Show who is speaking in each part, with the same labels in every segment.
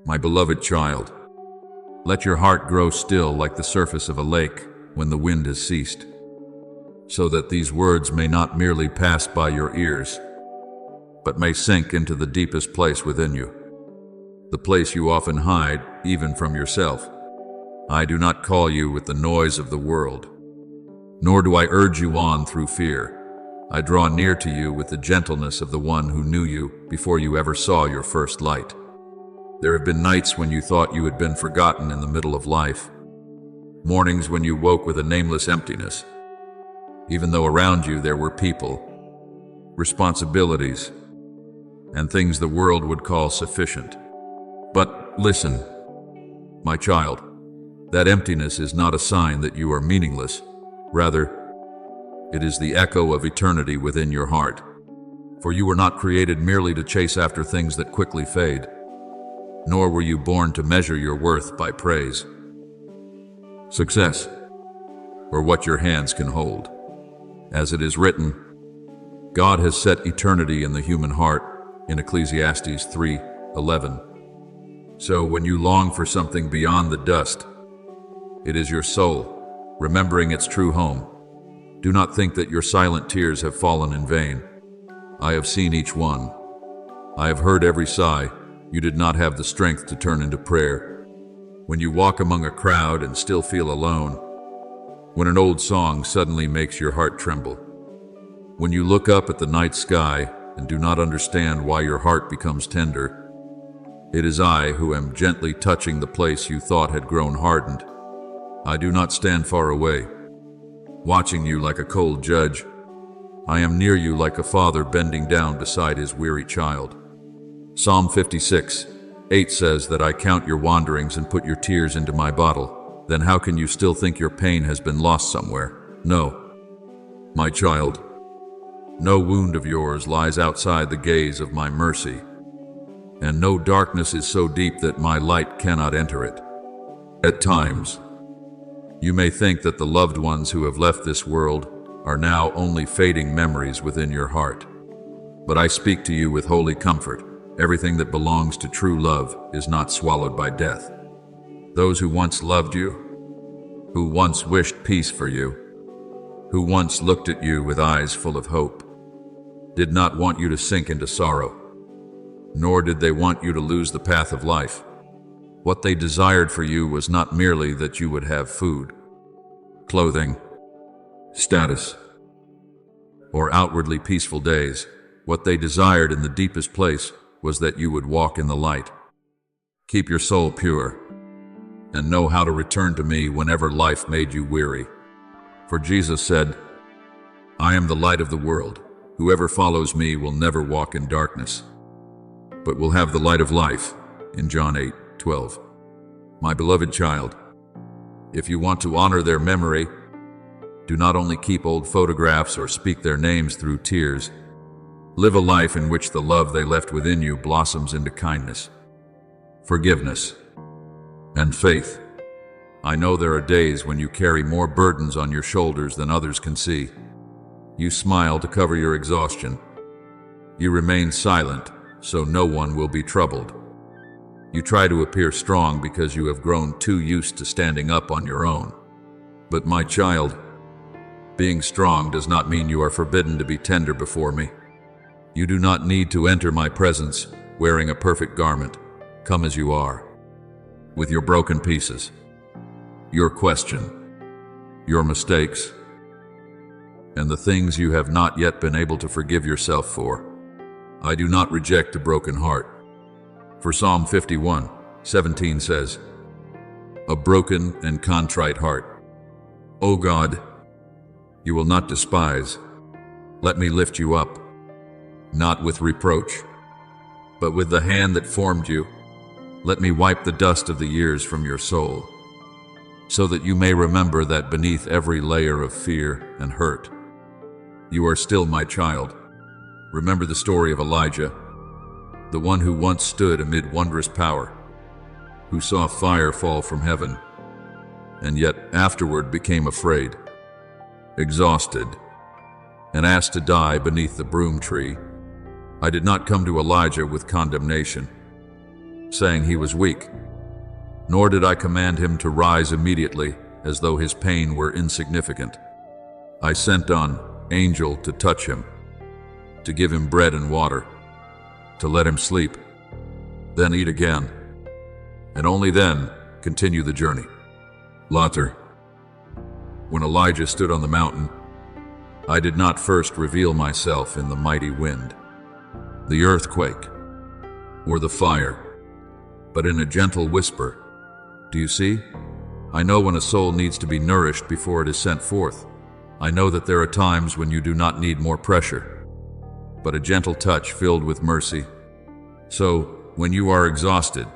Speaker 1: My beloved child, let your heart grow still like the surface of a lake when the wind has ceased, so that these words may not merely pass by your ears, but may sink into the deepest place within you, the place you often hide even from yourself. I do not call you with the noise of the world, nor do I urge you on through fear. I draw near to you with the gentleness of the one who knew you before you ever saw your first light. There have been nights when you thought you had been forgotten in the middle of life, mornings when you woke with a nameless emptiness, even though around you there were people, responsibilities, and things the world would call sufficient. But listen, my child, that emptiness is not a sign that you are meaningless. Rather, it is the echo of eternity within your heart. For you were not created merely to chase after things that quickly fade, nor were you born to measure your worth by praise, success, or what your hands can hold. As it is written, God has set eternity in the human heart, in Ecclesiastes 3:11. So when you long for something beyond the dust, it is your soul, remembering its true home. Do not think that your silent tears have fallen in vain. I have seen each one. I have heard every sigh. You did not have the strength to turn into prayer. When you walk among a crowd and still feel alone, when an old song suddenly makes your heart tremble, when you look up at the night sky and do not understand why your heart becomes tender, it is I who am gently touching the place you thought had grown hardened. I do not stand far away, watching you like a cold judge. I am near you like a father bending down beside his weary child. Psalm 56:8 says that I count your wanderings and put your tears into my bottle. Then how can you still think your pain has been lost somewhere? No, my child, no wound of yours lies outside the gaze of my mercy, and no darkness is so deep that my light cannot enter it. At times, you may think that the loved ones who have left this world are now only fading memories within your heart. But I speak to you with holy comfort. Everything that belongs to true love is not swallowed by death. Those who once loved you, who once wished peace for you, who once looked at you with eyes full of hope, did not want you to sink into sorrow, nor did they want you to lose the path of life. What they desired for you was not merely that you would have food, clothing, status, or outwardly peaceful days. What they desired in the deepest place was that you would walk in the light. Keep your soul pure, and know how to return to me whenever life made you weary. For Jesus said, I am the light of the world. Whoever follows me will never walk in darkness, but will have the light of life, in John 8:12. My beloved child, if you want to honor their memory, do not only keep old photographs or speak their names through tears. Live a life in which the love they left within you blossoms into kindness, forgiveness, and faith. I know there are days when you carry more burdens on your shoulders than others can see. You smile to cover your exhaustion. You remain silent so no one will be troubled. You try to appear strong because you have grown too used to standing up on your own. But my child, being strong does not mean you are forbidden to be tender before me. You do not need to enter my presence wearing a perfect garment. Come as you are, with your broken pieces, your question, your mistakes, and the things you have not yet been able to forgive yourself for. I do not reject a broken heart. For Psalm 51:17 says, a broken and contrite heart, O God, you will not despise. Let me lift you up, not with reproach, but with the hand that formed you. Let me wipe the dust of the years from your soul, so that you may remember that beneath every layer of fear and hurt, you are still my child. Remember the story of Elijah, the one who once stood amid wondrous power, who saw fire fall from heaven, and yet afterward became afraid, exhausted, and asked to die beneath the broom tree. I did not come to Elijah with condemnation, saying he was weak. Nor did I command him to rise immediately, as though his pain were insignificant. I sent an angel to touch him, to give him bread and water, to let him sleep, then eat again, and only then continue the journey. Later, when Elijah stood on the mountain, I did not first reveal myself in the mighty wind, the earthquake, or the fire, but in a gentle whisper. Do you see? I know when a soul needs to be nourished before it is sent forth. I know that there are times when you do not need more pressure, but a gentle touch filled with mercy. So, when you are exhausted,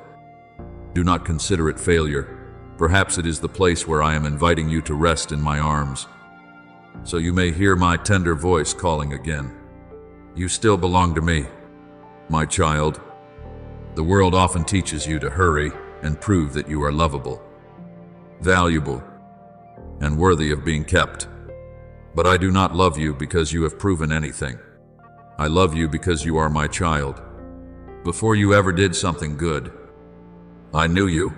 Speaker 1: do not consider it failure. Perhaps it is the place where I am inviting you to rest in my arms, so you may hear my tender voice calling again. You still belong to me, my child. The world often teaches you to hurry and prove that you are lovable, valuable, and worthy of being kept. But I do not love you because you have proven anything. I love you because you are my child. Before you ever did something good, I knew you.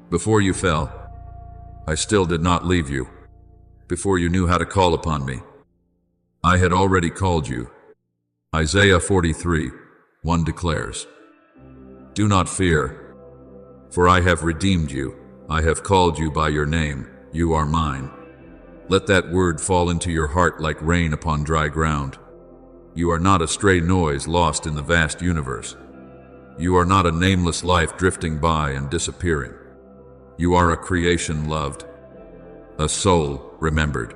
Speaker 1: Before you fell, I still did not leave you. Before you knew how to call upon me, I had already called you. Isaiah 43:1 declares, "Do not fear, for I have redeemed you. I have called you by your name. You are mine." Let that word fall into your heart like rain upon dry ground. You are not a stray noise lost in the vast universe. You are not a nameless life drifting by and disappearing. You are a creation loved, a soul remembered,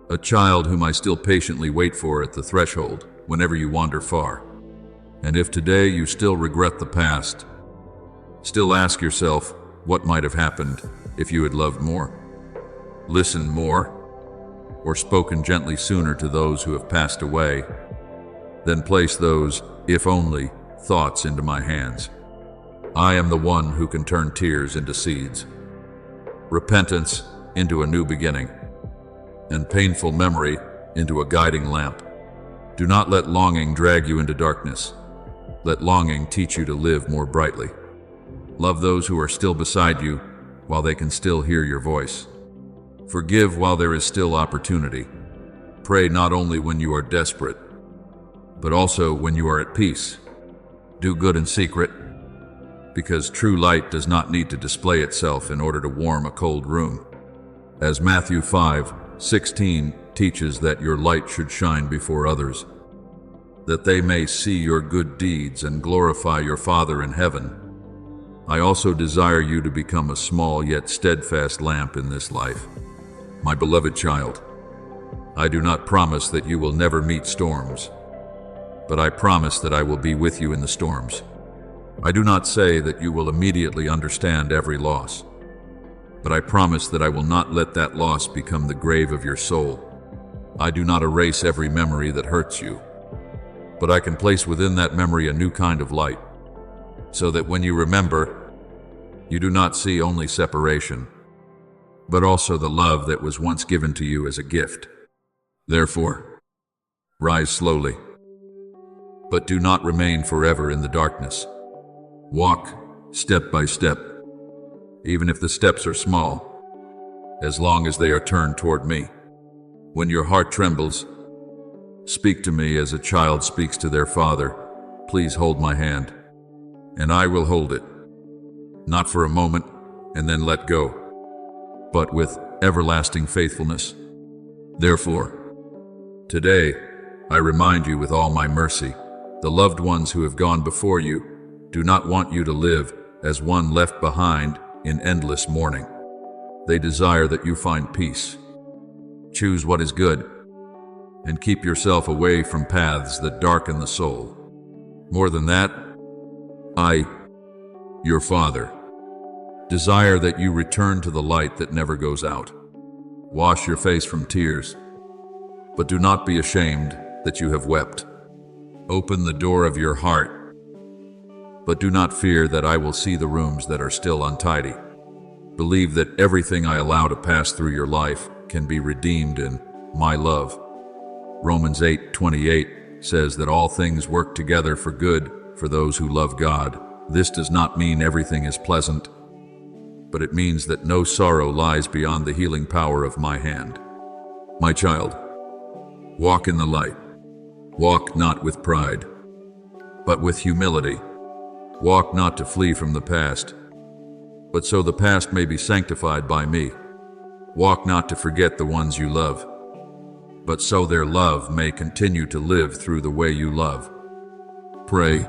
Speaker 1: a child whom I still patiently wait for at the threshold whenever you wander far. And if today you still regret the past, still ask yourself what might have happened if you had loved more, listened more, or spoken gently sooner to those who have passed away, then place those "if only" thoughts into my hands. I am the one who can turn tears into seeds, repentance into a new beginning, and painful memory into a guiding lamp. Do not let longing drag you into darkness. Let longing teach you to live more brightly. Love those who are still beside you while they can still hear your voice. Forgive while there is still opportunity. Pray not only when you are desperate, but also when you are at peace. Do good in secret, because true light does not need to display itself in order to warm a cold room. As Matthew 5:16 teaches that your light should shine before others, that they may see your good deeds and glorify your Father in heaven. I also desire you to become a small yet steadfast lamp in this life. My beloved child, I do not promise that you will never meet storms, but I promise that I will be with you in the storms. I do not say that you will immediately understand every loss, but I promise that I will not let that loss become the grave of your soul. I do not erase every memory that hurts you, but I can place within that memory a new kind of light, so that when you remember, you do not see only separation, but also the love that was once given to you as a gift. Therefore, rise slowly, but do not remain forever in the darkness. Walk step by step, even if the steps are small, as long as they are turned toward me. When your heart trembles, speak to me as a child speaks to their father. Please hold my hand, and I will hold it, not for a moment and then let go, but with everlasting faithfulness. Therefore, today I remind you with all my mercy, the loved ones who have gone before you do not want you to live as one left behind in endless mourning. They desire that you find peace. Choose what is good, and keep yourself away from paths that darken the soul. More than that, I, your Father, desire that you return to the light that never goes out. Wash your face from tears, but do not be ashamed that you have wept. Open the door of your heart, but do not fear that I will see the rooms that are still untidy. Believe that everything I allow to pass through your life can be redeemed in my love. Romans 8:28 says that all things work together for good for those who love God This does not mean everything is pleasant, but it means that no sorrow lies beyond the healing power of my hand. My child, walk in the light. Walk not with pride, but with humility. Walk not to flee from the past, but so the past may be sanctified by me. Walk not to forget the ones you love, but so their love may continue to live through the way you love. Pray,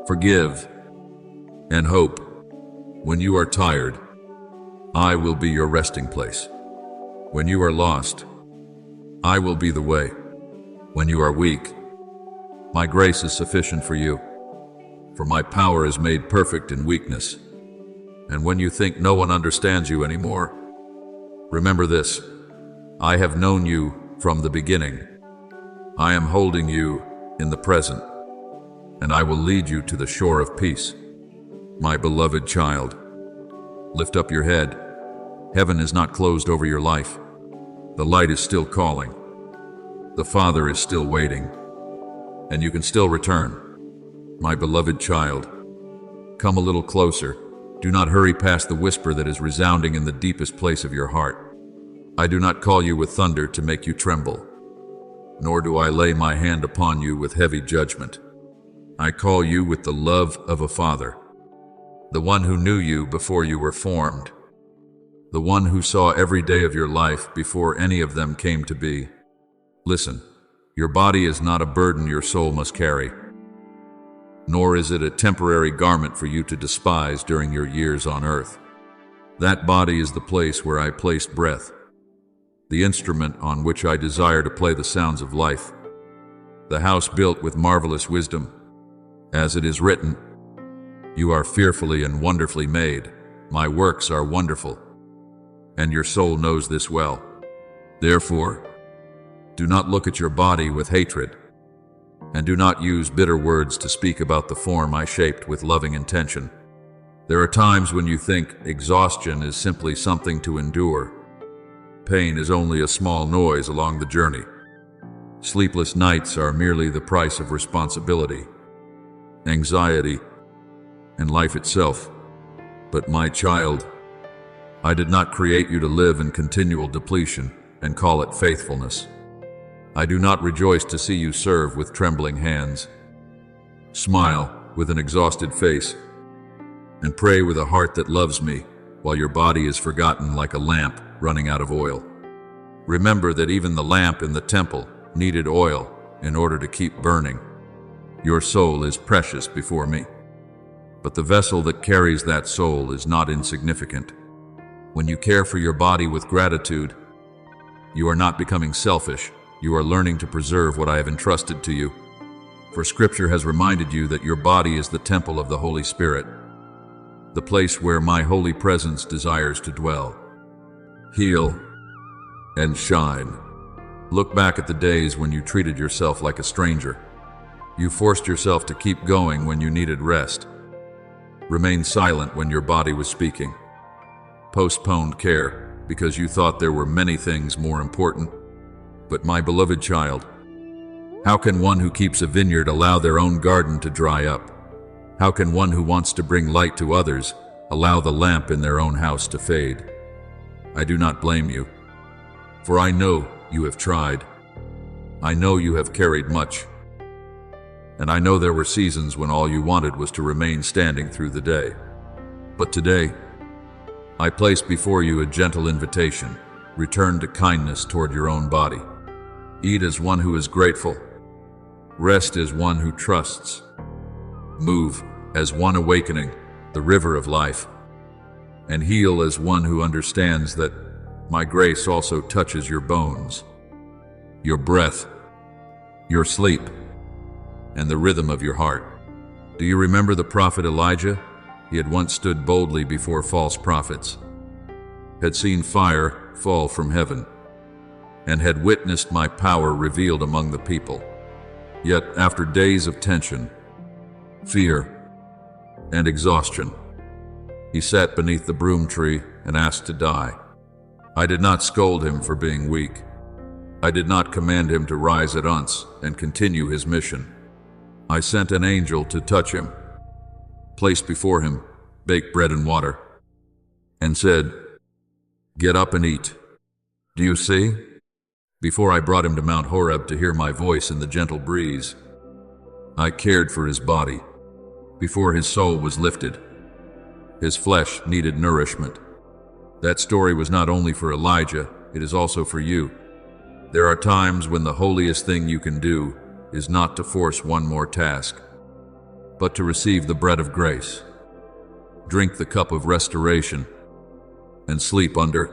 Speaker 1: forgive, and hope. When you are tired, I will be your resting place. When you are lost, I will be the way. When you are weak, my grace is sufficient for you, for my power is made perfect in weakness. And when you think no one understands you anymore, remember this: I have known you from the beginning. I am holding you in the present, and I will lead you to the shore of peace. My beloved child, lift up your head. Heaven is not closed over your life. The light is still calling. The Father is still waiting, and you can still return. My beloved child, come a little closer. Do not hurry past the whisper that is resounding in the deepest place of your heart. I do not call you with thunder to make you tremble, nor do I lay my hand upon you with heavy judgment. I call you with the love of a father, the one who knew you before you were formed, the one who saw every day of your life before any of them came to be. Listen, your body is not a burden your soul must carry, nor is it a temporary garment for you to despise during your years on earth. That body is the place where I placed breath, the instrument on which I desire to play the sounds of life, the house built with marvelous wisdom. As it is written, you are fearfully and wonderfully made. My works are wonderful, and your soul knows this well. Therefore, do not look at your body with hatred, and do not use bitter words to speak about the form I shaped with loving intention. There are times when you think exhaustion is simply something to endure. Pain is only a small noise along the journey. Sleepless nights are merely the price of responsibility, anxiety, and life itself. But my child, I did not create you to live in continual depletion and call it faithfulness. I do not rejoice to see you serve with trembling hands, smile with an exhausted face, and pray with a heart that loves me while your body is forgotten like a lamp running out of oil. Remember that even the lamp in the temple needed oil in order to keep burning. Your soul is precious before me, but the vessel that carries that soul is not insignificant. When you care for your body with gratitude, you are not becoming selfish. You are learning to preserve what I have entrusted to you. For Scripture has reminded you that your body is the temple of the Holy Spirit, the place where my holy presence desires to dwell. Heal and shine. Look back at the days when you treated yourself like a stranger. You forced yourself to keep going when you needed rest. Remain silent when your body was speaking. Postponed care because you thought there were many things more important. But my beloved child, how can one who keeps a vineyard allow their own garden to dry up? How can one who wants to bring light to others allow the lamp in their own house to fade? I do not blame you, for I know you have tried. I know you have carried much, and I know there were seasons when all you wanted was to remain standing through the day. But today, I place before you a gentle invitation. Return to kindness toward your own body. Eat as one who is grateful. Rest as one who trusts. Move as one awakening the river of life. And heal as one who understands that my grace also touches your bones, your breath, your sleep, and the rhythm of your heart. Do you remember the prophet Elijah? He had once stood boldly before false prophets, had seen fire fall from heaven, and had witnessed my power revealed among the people. Yet after days of tension, fear, and exhaustion, he sat beneath the broom tree and asked to die. I did not scold him for being weak. I did not command him to rise at once and continue his mission. I sent an angel to touch him, placed before him baked bread and water, and said, "Get up and eat." Do you see? Before I brought him to Mount Horeb to hear my voice in the gentle breeze, I cared for his body. Before his soul was lifted, his flesh needed nourishment. That story was not only for Elijah, it is also for you. There are times when the holiest thing you can do is not to force one more task, but to receive the bread of grace, drink the cup of restoration, and sleep under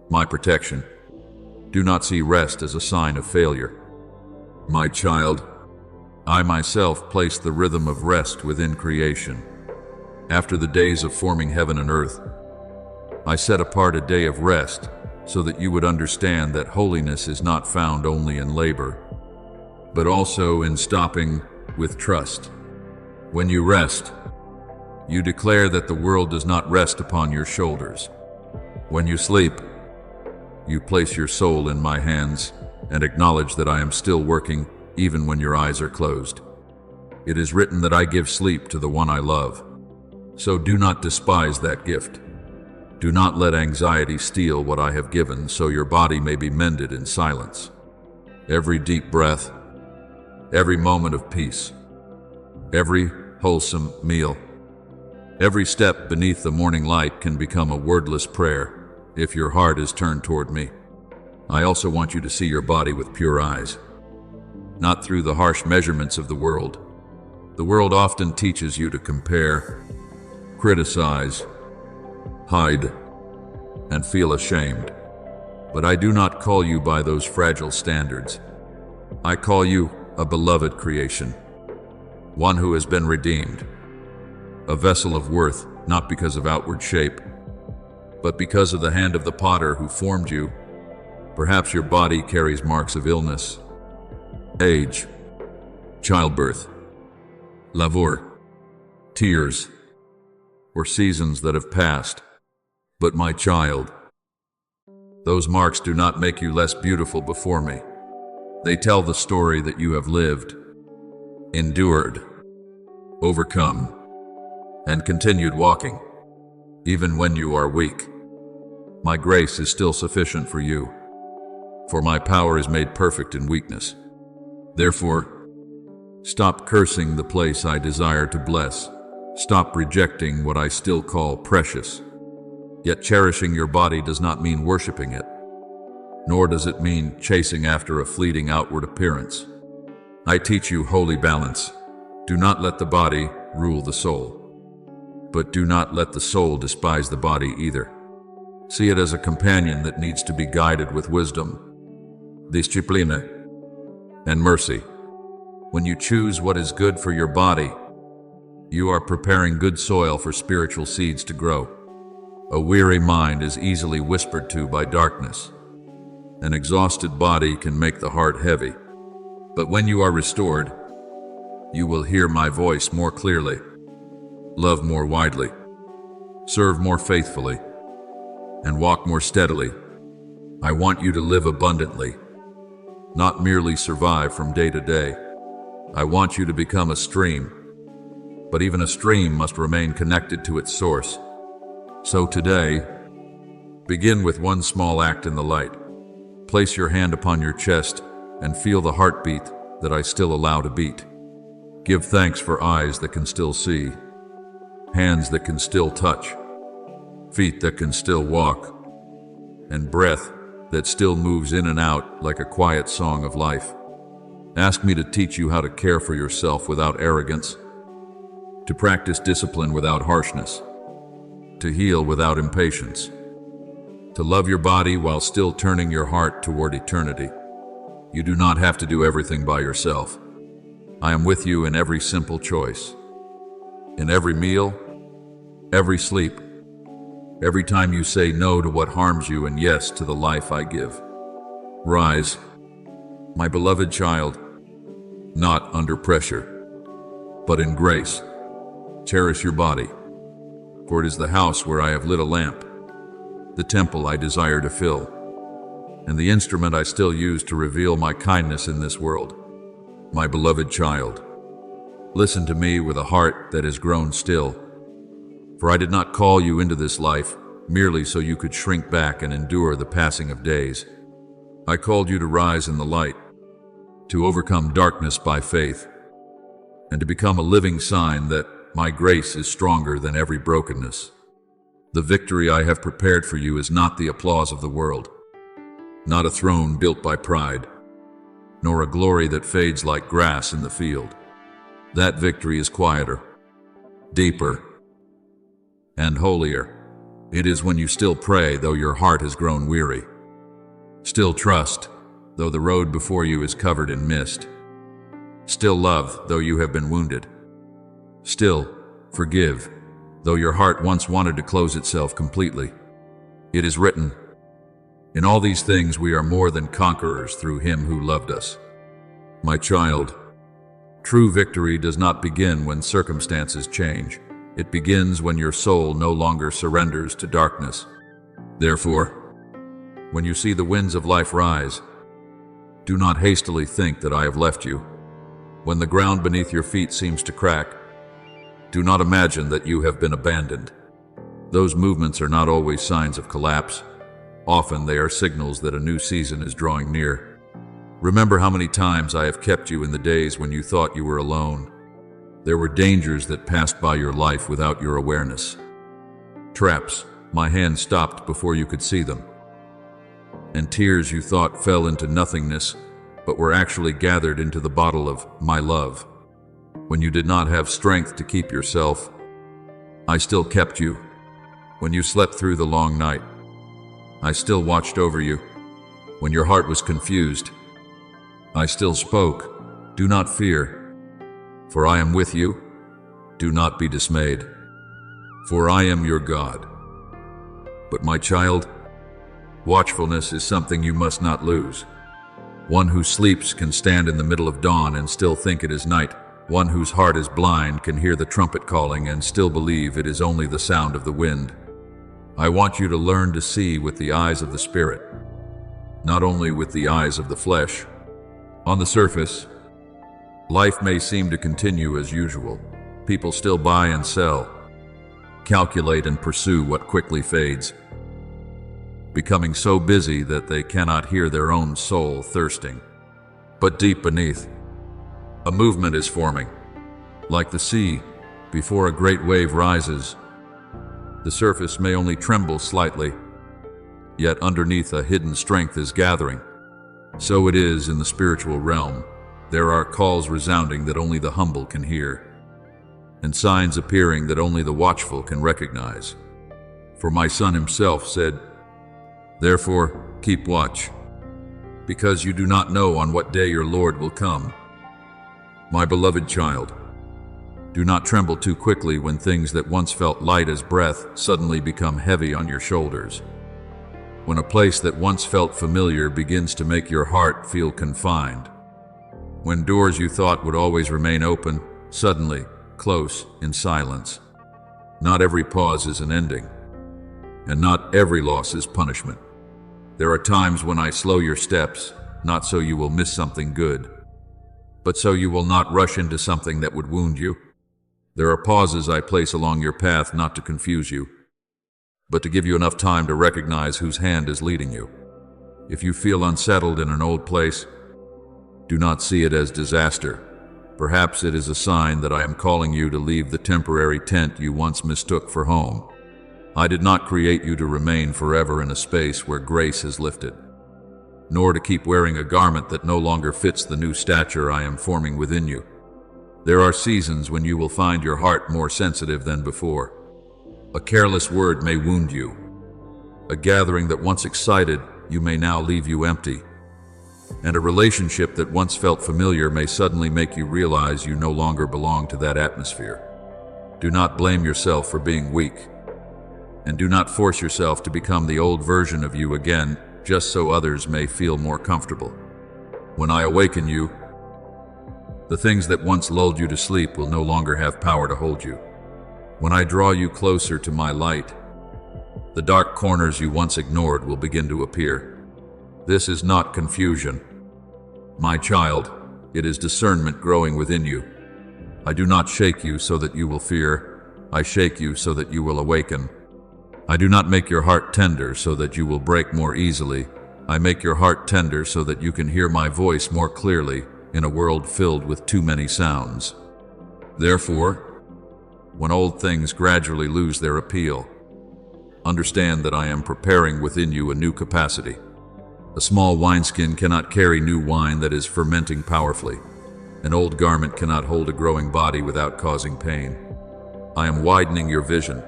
Speaker 1: my protection. Do not see rest as a sign of failure. My child, I myself placed the rhythm of rest within creation. After the days of forming heaven and earth, I set apart a day of rest so that you would understand that holiness is not found only in labor, but also in stopping with trust. When you rest, you declare that the world does not rest upon your shoulders. When you sleep, you place your soul in my hands and acknowledge that I am still working even when your eyes are closed. It is written that I give sleep to the one I love. So do not despise that gift. Do not let anxiety steal what I have given, so your body may be mended in silence. Every deep breath, every moment of peace, every wholesome meal, every step beneath the morning light can become a wordless prayer if your heart is turned toward me. I also want you to see your body with pure eyes, not through the harsh measurements of the world. The world often teaches you to compare, criticize, hide, and feel ashamed. But I do not call you by those fragile standards. I call you a beloved creation, one who has been redeemed, a vessel of worth, not because of outward shape, but because of the hand of the potter who formed you. Perhaps your body carries marks of illness, age, childbirth, labor, tears, or seasons that have passed. But my child, those marks do not make you less beautiful before me. They tell the story that you have lived, endured, overcome, and continued walking, even when you are weak. My grace is still sufficient for you, for my power is made perfect in weakness. Therefore, stop cursing the place I desire to bless. Stop rejecting what I still call precious. Yet cherishing your body does not mean worshiping it, nor does it mean chasing after a fleeting outward appearance. I teach you holy balance. Do not let the body rule the soul, but do not let the soul despise the body either. See it as a companion that needs to be guided with wisdom, disciplina, and mercy. When you choose what is good for your body, you are preparing good soil for spiritual seeds to grow. A weary mind is easily whispered to by darkness. An exhausted body can make the heart heavy. But when you are restored, you will hear my voice more clearly, love more widely, serve more faithfully, and walk more steadily. I want you to live abundantly, not merely survive from day to day. I want you to become a stream, but even a stream must remain connected to its source. So today, begin with one small act in the light. Place your hand upon your chest and feel the heartbeat that I still allow to beat. Give thanks for eyes that can still see, hands that can still touch, feet that can still walk, and breath that still moves in and out like a quiet song of life. Ask me to teach you how to care for yourself without arrogance, to practice discipline without harshness, to heal without impatience, to love your body while still turning your heart toward eternity. You do not have to do everything by yourself. I am with you in every simple choice, in every meal, every sleep, every time you say no to what harms you and yes to the life I give. Rise, my beloved child, not under pressure, but in grace. Cherish your body, for it is the house where I have lit a lamp, the temple I desire to fill, and the instrument I still use to reveal my kindness in this world. My beloved child, listen to me with a heart that has grown still, For I did not call you into this life merely so you could shrink back and endure the passing of days. I called you to rise in the light, to overcome darkness by faith, and to become a living sign that my grace is stronger than every brokenness. The victory I have prepared for you is not the applause of the world, not a throne built by pride, nor a glory that fades like grass in the field. That victory is quieter, deeper, and holier. It is when you still pray, though your heart has grown weary. Still trust, though the road before you is covered in mist. Still love, though you have been wounded. Still forgive, though your heart once wanted to close itself completely. It is written, "In all these things we are more than conquerors through him who loved us." My child, true victory does not begin when circumstances change. It begins when your soul no longer surrenders to darkness. Therefore, when you see the winds of life rise, do not hastily think that I have left you. When the ground beneath your feet seems to crack, do not imagine that you have been abandoned. Those movements are not always signs of collapse. Often they are signals that a new season is drawing near. Remember how many times I have kept you in the days when you thought you were alone. There were dangers that passed by your life without your awareness. Traps my hand stopped before you could see them. And tears you thought fell into nothingness, but were actually gathered into the bottle of my love. When you did not have strength to keep yourself, I still kept you. When you slept through the long night, I still watched over you. When your heart was confused, I still spoke. Do not fear, for I am with you. Do not be dismayed, for I am your God. But my child, watchfulness is something you must not lose. One who sleeps can stand in the middle of dawn and still think it is night. One whose heart is blind can hear the trumpet calling and still believe it is only the sound of the wind. I want you to learn to see with the eyes of the Spirit, not only with the eyes of the flesh. On the surface, life may seem to continue as usual. People still buy and sell, calculate and pursue what quickly fades, becoming so busy that they cannot hear their own soul thirsting. But deep beneath, a movement is forming. Like the sea, before a great wave rises, the surface may only tremble slightly, yet underneath a hidden strength is gathering. So it is in the spiritual realm. There are calls resounding that only the humble can hear, and signs appearing that only the watchful can recognize. For my Son himself said, "Therefore, keep watch, because you do not know on what day your Lord will come." My beloved child, do not tremble too quickly when things that once felt light as breath suddenly become heavy on your shoulders. When a place that once felt familiar begins to make your heart feel confined. When doors you thought would always remain open, suddenly close in silence. Not every pause is an ending, and not every loss is punishment. There are times when I slow your steps, not so you will miss something good, but so you will not rush into something that would wound you. There are pauses I place along your path not to confuse you, but to give you enough time to recognize whose hand is leading you. If you feel unsettled in an old place, do not see it as disaster. Perhaps it is a sign that I am calling you to leave the temporary tent you once mistook for home. I did not create you to remain forever in a space where grace has lifted, nor to keep wearing a garment that no longer fits the new stature I am forming within you. There are seasons when you will find your heart more sensitive than before. A careless word may wound you. A gathering that once excited you may now leave you empty. And a relationship that once felt familiar may suddenly make you realize you no longer belong to that atmosphere. Do not blame yourself for being weak, and do not force yourself to become the old version of you again just so others may feel more comfortable. When I awaken you, the things that once lulled you to sleep will no longer have power to hold you. When I draw you closer to my light, the dark corners you once ignored will begin to appear. This is not confusion, my child. It is discernment growing within you. I do not shake you so that you will fear, I shake you so that you will awaken. I do not make your heart tender so that you will break more easily. I make your heart tender so that you can hear my voice more clearly in a world filled with too many sounds. Therefore, when old things gradually lose their appeal, understand that I am preparing within you a new capacity. A small wineskin cannot carry new wine that is fermenting powerfully. An old garment cannot hold a growing body without causing pain. I am widening your vision,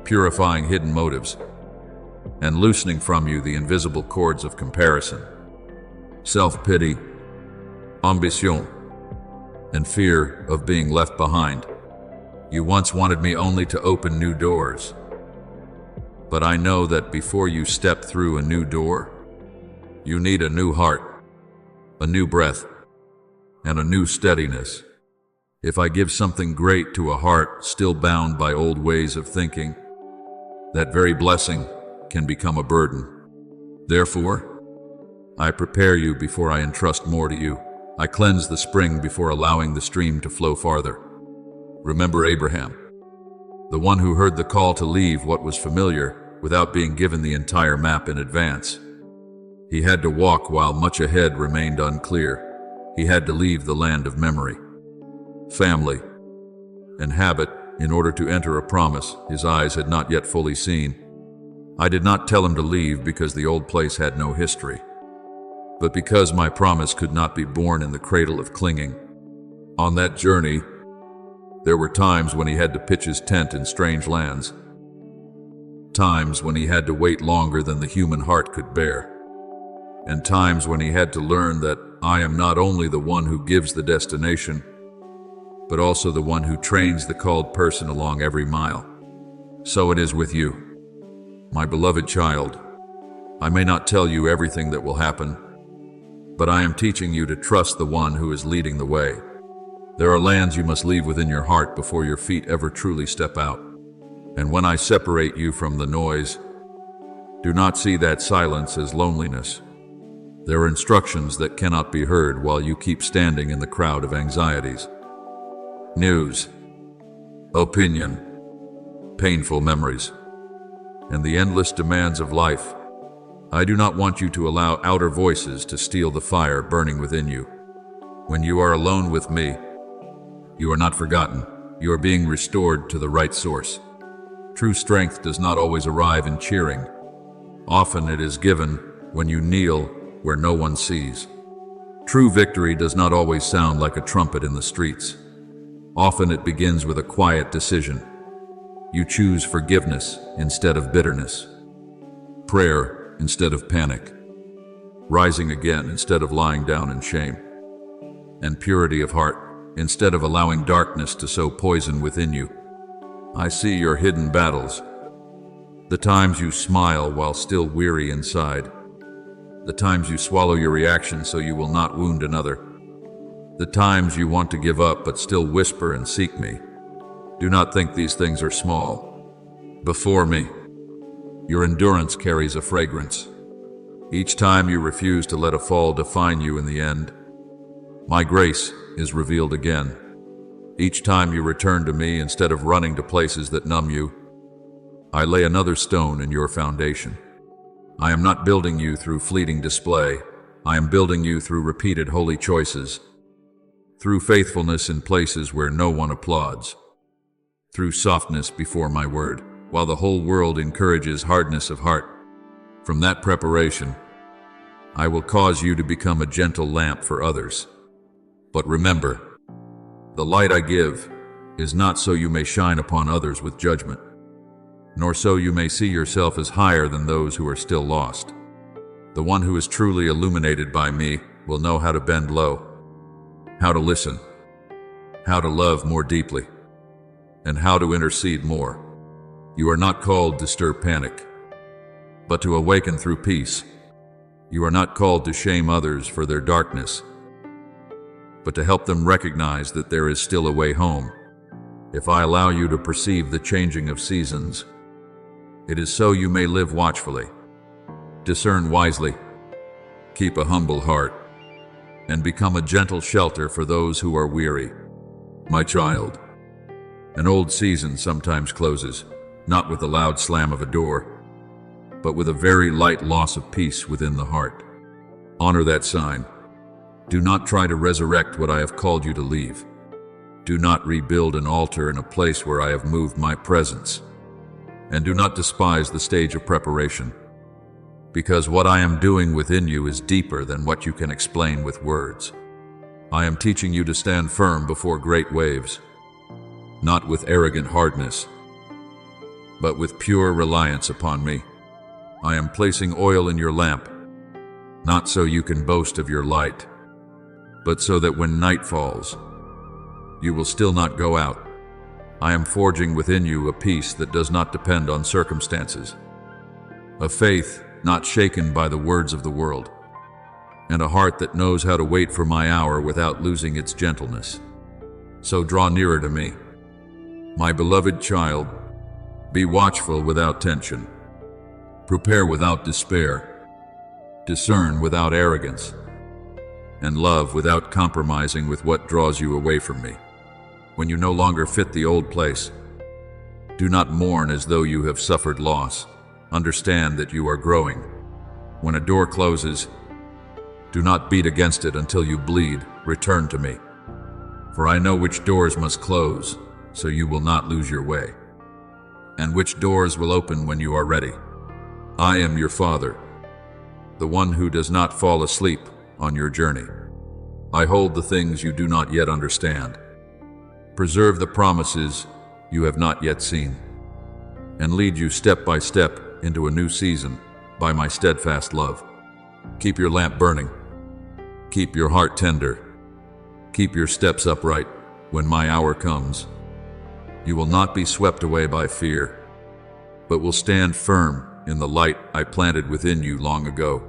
Speaker 1: purifying hidden motives, and loosening from you the invisible cords of comparison, self-pity, ambition, and fear of being left behind. You once wanted me only to open new doors, but I know that before you step through a new door, you need a new heart, a new breath, and a new steadiness. If I give something great to a heart still bound by old ways of thinking, that very blessing can become a burden. Therefore, I prepare you before I entrust more to you. I cleanse the spring before allowing the stream to flow farther. Remember Abraham, the one who heard the call to leave what was familiar without being given the entire map in advance. He had to walk while much ahead remained unclear. He had to leave the land of memory, family, and habit in order to enter a promise his eyes had not yet fully seen. I did not tell him to leave because the old place had no history, but because my promise could not be born in the cradle of clinging. On that journey, there were times when he had to pitch his tent in strange lands, times when he had to wait longer than the human heart could bear, and times when he had to learn that I am not only the one who gives the destination, but also the one who trains the called person along every mile. So it is with you, my beloved child. I may not tell you everything that will happen, but I am teaching you to trust the one who is leading the way. There are lands you must leave within your heart before your feet ever truly step out. And when I separate you from the noise, do not see that silence as loneliness. There are instructions that cannot be heard while you keep standing in the crowd of anxieties. News, opinion, painful memories, and the endless demands of life. I do not want you to allow outer voices to steal the fire burning within you. When you are alone with me, you are not forgotten. You are being restored to the right source. True strength does not always arrive in cheering. Often it is given when you kneel where no one sees. True victory does not always sound like a trumpet in the streets. Often it begins with a quiet decision. You choose forgiveness instead of bitterness, prayer instead of panic, rising again instead of lying down in shame, and purity of heart instead of allowing darkness to sow poison within you. I see your hidden battles, the times you smile while still weary inside, the times you swallow your reaction so you will not wound another, the times you want to give up but still whisper and seek me. Do not think these things are small. Before me, your endurance carries a fragrance. Each time you refuse to let a fall define you in the end, my grace is revealed again. Each time you return to me instead of running to places that numb you, I lay another stone in your foundation. I am not building you through fleeting display. I am building you through repeated holy choices, through faithfulness in places where no one applauds, through softness before my word, while the whole world encourages hardness of heart. From that preparation, I will cause you to become a gentle lamp for others. But remember, the light I give is not so you may shine upon others with judgment, nor so you may see yourself as higher than those who are still lost. The one who is truly illuminated by me will know how to bend low, how to listen, how to love more deeply, and how to intercede more. You are not called to stir panic, but to awaken through peace. You are not called to shame others for their darkness, but to help them recognize that there is still a way home. If I allow you to perceive the changing of seasons, it is so you may live watchfully, discern wisely, keep a humble heart, and become a gentle shelter for those who are weary. My child, An old season sometimes closes, not with the loud slam of a door, but with a very light loss of peace within the heart. Honor that sign. Do not try to resurrect what I have called you to leave. Do not rebuild an altar in a place where I have moved my presence. And do not despise the stage of preparation, because what I am doing within you is deeper than what you can explain with words. I am teaching you to stand firm before great waves, not with arrogant hardness, but with pure reliance upon me. I am placing oil in your lamp, not so you can boast of your light, but so that when night falls, you will still not go out. I am forging within you a peace that does not depend on circumstances, a faith not shaken by the words of the world, and a heart that knows how to wait for my hour without losing its gentleness. So draw nearer to me. My beloved child, be watchful without tension. Prepare without despair. Discern without arrogance. And love without compromising with what draws you away from me. When you no longer fit the old place, do not mourn as though you have suffered loss. Understand that you are growing. When a door closes, do not beat against it until you bleed. Return to me. For I know which doors must close, so you will not lose your way, and which doors will open when you are ready. I am your Father, the one who does not fall asleep on your journey. I hold the things you do not yet understand, preserve the promises you have not yet seen, and lead you step by step into a new season by my steadfast love. Keep your lamp burning. Keep your heart tender. Keep your steps upright. When my hour comes, you will not be swept away by fear, but will stand firm in the light I planted within you long ago.